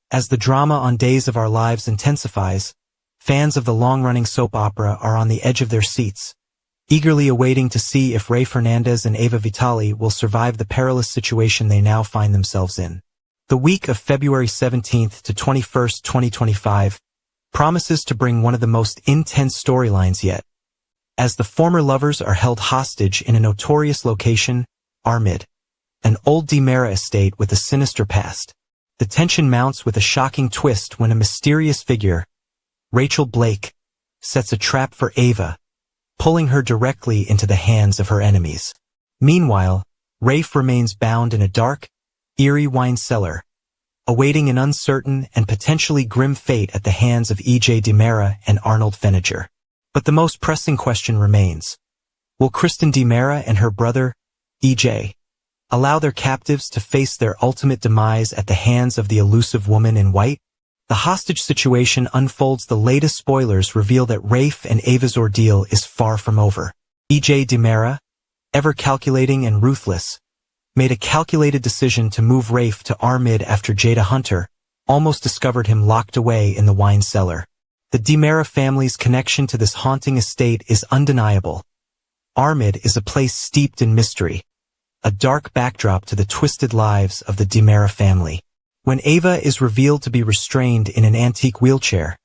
As the drama on Days of Our Lives intensifies, fans of the long-running soap opera are on the edge of their seats, eagerly awaiting to see if Rafe Hernandez and Ava Vitali will survive the perilous situation they now find themselves in. The week of February 17th to 21st, 2025, promises to bring one of the most intense storylines yet, as the former lovers are held hostage in a notorious location, Armid, an old Dimera estate with a sinister past. The tension mounts with a shocking twist when a mysterious figure, Rachel Blake, sets a trap for Ava, pulling her directly into the hands of her enemies. Meanwhile, Rafe remains bound in a dark, eerie wine cellar, awaiting an uncertain and potentially grim fate at the hands of E.J. Dimera and Arnold Feniger. But the most pressing question remains: will Kristen Dimera and her brother, E.J., allow their captives to face their ultimate demise at the hands of the elusive woman in white? The hostage situation unfolds. The latest spoilers reveal that Rafe and Ava's ordeal is far from over. E.J. Dimera, ever calculating and ruthless, made a calculated decision to move Rafe to Armid after Jada Hunter almost discovered him locked away in the wine cellar. The Dimera family's connection to this haunting estate is undeniable. Armid is a place steeped in mystery, a dark backdrop to the twisted lives of the Dimera family. When Ava is revealed to be restrained in an antique wheelchair,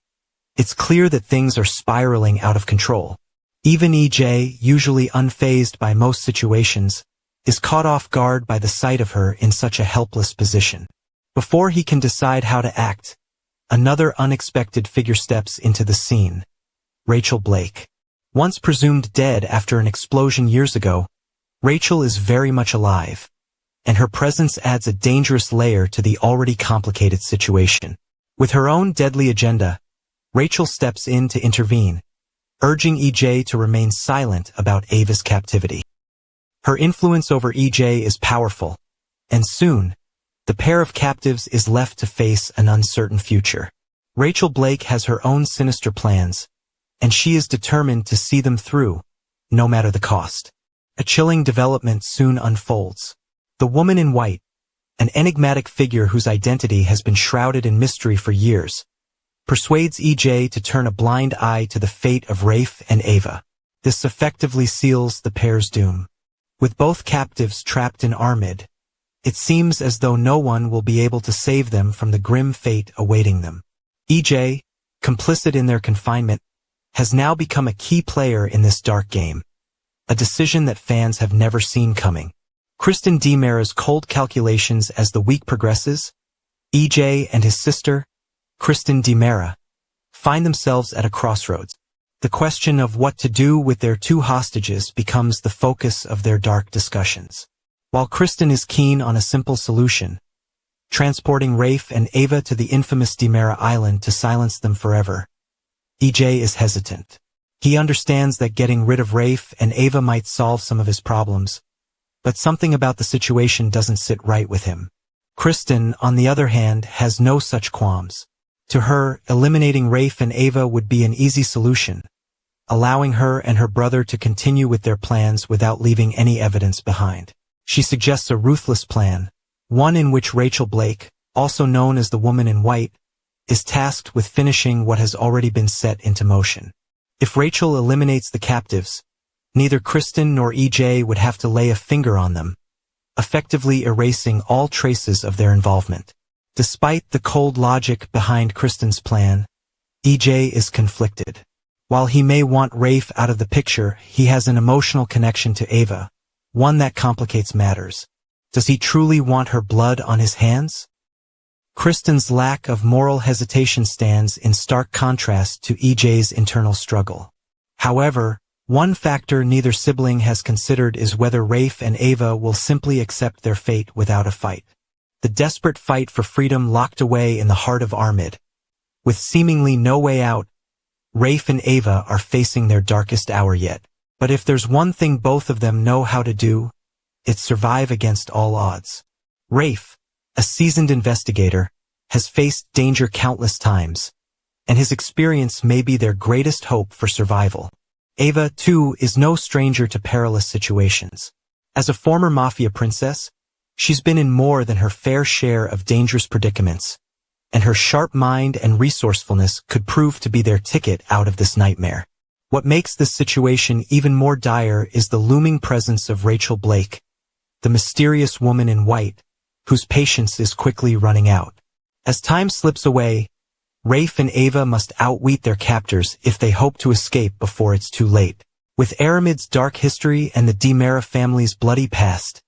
it's clear that things are spiraling out of control. Even E.J., usually unfazed by most situations, is caught off guard by the sight of her in such a helpless position. Before he can decide how to act, another unexpected figure steps into the scene: Rachel Blake. Once presumed dead after an explosion years ago, Rachel is very much alive, and her presence adds a dangerous layer to the already complicated situation. With her own deadly agenda, Rachel steps in to intervene, urging E.J. to remain silent about Ava's captivity. Her influence over E.J. is powerful, and soon, the pair of captives is left to face an uncertain future. Rachel Blake has her own sinister plans, and she is determined to see them through, no matter the cost. A chilling development soon unfolds. The woman in white, an enigmatic figure whose identity has been shrouded in mystery for years, persuades E.J. to turn a blind eye to the fate of Rafe and Ava. This effectively seals the pair's doom. With both captives trapped in Armid, it seems as though no one will be able to save them from the grim fate awaiting them. E.J., complicit in their confinement, has now become a key player in this dark game, a decision that fans have never seen coming. Kristen Dimera's cold calculations as the week progresses, E.J. and his sister, Kristen Dimera, find themselves at a crossroads. The question of what to do with their two hostages becomes the focus of their dark discussions. While Kristen is keen on a simple solution, transporting Rafe and Ava to the infamous Dimera Island to silence them forever, E.J. is hesitant. He understands that getting rid of Rafe and Ava might solve some of his problems, but something about the situation doesn't sit right with him. Kristen, on the other hand, has no such qualms. To her, eliminating Rafe and Ava would be an easy solution, allowing her and her brother to continue with their plans without leaving any evidence behind. She suggests a ruthless plan, one in which Rachel Blake, also known as the woman in white, is tasked with finishing what has already been set into motion. If Rachel eliminates the captives, neither Kristen nor E.J. would have to lay a finger on them, effectively erasing all traces of their involvement. Despite the cold logic behind Kristen's plan, E.J. is conflicted. While he may want Rafe out of the picture, he has an emotional connection to Ava, one that complicates matters. Does he truly want her blood on his hands? Kristen's lack of moral hesitation stands in stark contrast to E.J.'s internal struggle. However, one factor neither sibling has considered is whether Rafe and Ava will simply accept their fate without a fight. The desperate fight for freedom locked away in the heart of Armid. With seemingly no way out, Rafe and Ava are facing their darkest hour yet. But if there's one thing both of them know how to do, it's survive against all odds. Rafe, a seasoned investigator, has faced danger countless times, and his experience may be their greatest hope for survival. Ava, too, is no stranger to perilous situations. As a former mafia princess, she's been in more than her fair share of dangerous predicaments, and her sharp mind and resourcefulness could prove to be their ticket out of this nightmare. What makes this situation even more dire is the looming presence of Rachel Blake, the mysterious woman in white, whose patience is quickly running out. As time slips away, Rafe and Ava must outwit their captors if they hope to escape before it's too late. With Aramid's dark history and the Dimera family's bloody past,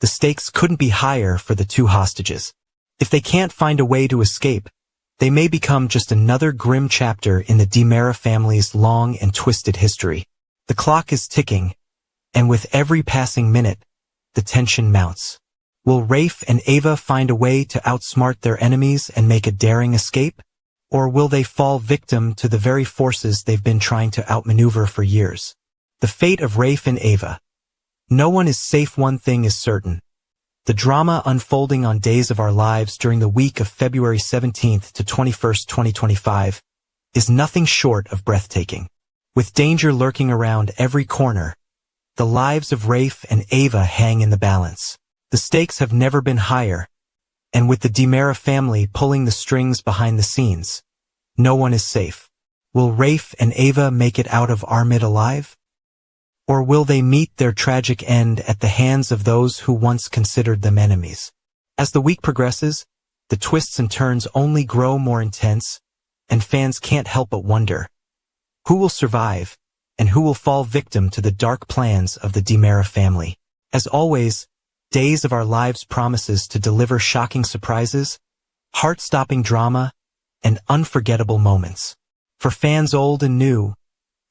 the stakes couldn't be higher for the two hostages. If they can't find a way to escape, they may become just another grim chapter in the Dimera family's long and twisted history. The clock is ticking, and with every passing minute, the tension mounts. Will Rafe and Ava find a way to outsmart their enemies and make a daring escape? Or will they fall victim to the very forces they've been trying to outmaneuver for years? The fate of Rafe and Ava. No one is safe. One thing is certain. The drama unfolding on Days of Our Lives during the week of February 17th to 21st, 2025, is nothing short of breathtaking. With danger lurking around every corner, the lives of Rafe and Ava hang in the balance. The stakes have never been higher, and with the Dimera family pulling the strings behind the scenes, no one is safe. Will Rafe and Ava make it out of Armid alive? Or will they meet their tragic end at the hands of those who once considered them enemies? As the week progresses, the twists and turns only grow more intense, and fans can't help but wonder, who will survive, and who will fall victim to the dark plans of the Dimera family? As always, Days of Our Lives promises to deliver shocking surprises, heart-stopping drama, and unforgettable moments. For fans old and new,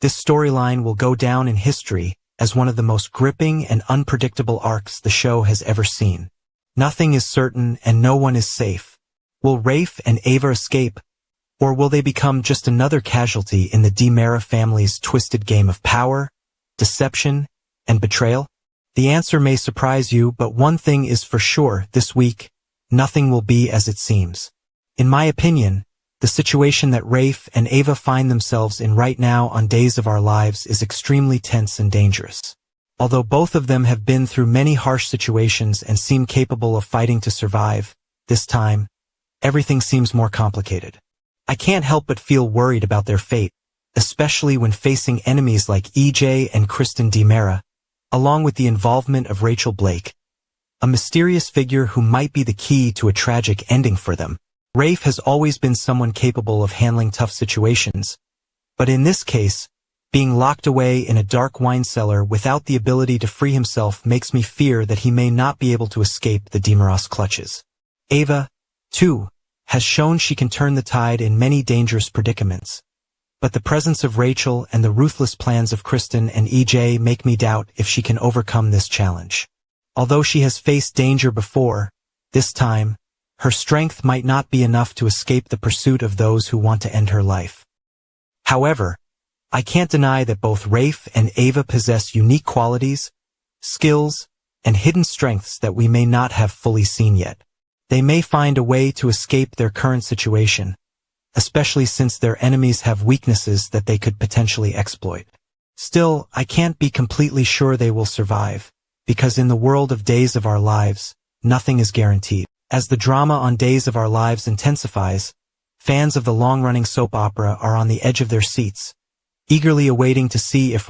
this storyline will go down in history as one of the most gripping and unpredictable arcs the show has ever seen. Nothing is certain and no one is safe. Will Rafe and Ava escape, or will they become just another casualty in the Dimera family's twisted game of power, deception, and betrayal? The answer may surprise you, but one thing is for sure this week, nothing will be as it seems. In my opinion, the situation that Rafe and Ava find themselves in right now on Days of Our Lives is extremely tense and dangerous. Although both of them have been through many harsh situations and seem capable of fighting to survive, this time, everything seems more complicated. I can't help but feel worried about their fate, especially when facing enemies like EJ and Kristen Dimera, along with the involvement of Rachel Blake, a mysterious figure who might be the key to a tragic ending for them. Rafe has always been someone capable of handling tough situations, but in this case, being locked away in a dark wine cellar without the ability to free himself makes me fear that he may not be able to escape the Dimeros clutches. Ava, too, has shown she can turn the tide in many dangerous predicaments, but the presence of Rachel and the ruthless plans of Kristen and EJ make me doubt if she can overcome this challenge. Although she has faced danger before, this time, her strength might not be enough to escape the pursuit of those who want to end her life. However, I can't deny that both Rafe and Ava possess unique qualities, skills, and hidden strengths that we may not have fully seen yet. They may find a way to escape their current situation, especially since their enemies have weaknesses that they could potentially exploit. Still, I can't be completely sure they will survive, because in the world of Days of Our Lives, nothing is guaranteed. As the drama on Days of Our Lives intensifies, fans of the long-running soap opera are on the edge of their seats, eagerly awaiting to see if